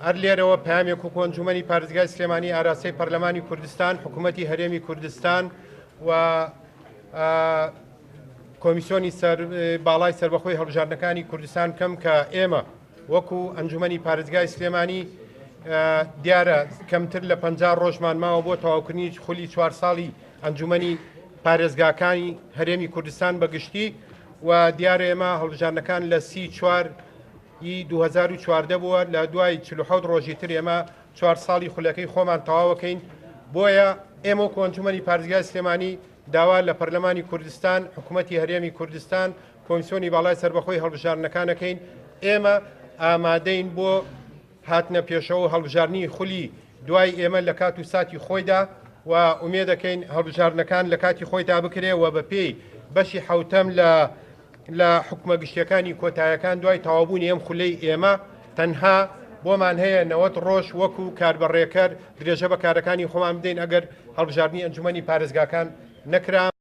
هەر لێرەوە پامێک و کۆنجومەنی پارێزگای سلێمانی ئاراستەی پەرلەمانی کوردستان حکوومەتی هەرێمی کوردستان و کۆمیسیۆنی باڵای سەربەخۆی هەڵبژاردنەکانی کوردستان بکەم کە ئێمە وەکو ئەنجومەنی پارێزگای سلێمانی دیارە کەمتر لە 50 ڕۆژمان ماوە بۆ تەواوکردنی خولی 4 ساڵی ئەنجومەنی پارێزگاکانی هەرێمی کوردستان بەگشتی و دیارە ئێمە هەڵبژاردنەکان لە 34 2014 بووە لە دوای 47 ڕۆژی تر ئێمە 4 ساڵی خولەکەی خۆمان تەواوەکەین بۆیە ئێمە و کۆنجومەنی پارێزگای سلێمانی داوا لە پەرلەمانی کوردستان حکوومەتی هەرێمی کوردستان کۆمیسیۆنی باڵای سەربەخۆی هەڵبژاردنەکانەکەین ئێمە ئامادەین بۆ هاتنە پێشەوە هەڵبژاردننی خولی دوای ئێمە لە کات و ساتی خۆیدا و ئومێ دەکەین هەڵبژاردنەکان لە کاتی خۆیدا بکرێ و بە پێی بەشی حوتەم لە حکومە گشتیەکانی کۆتاییەکان دوای تەوابوونی ئەم خولەی ئێمە تەنها بۆمان هەیە 90 ڕۆژ وەکو کاربڕێکەر درێژە بە کارەکانی خۆمان بدەین ئەگەر هەڵبژاردننی ئەنجومەنی پارێزگاکان نەکرا.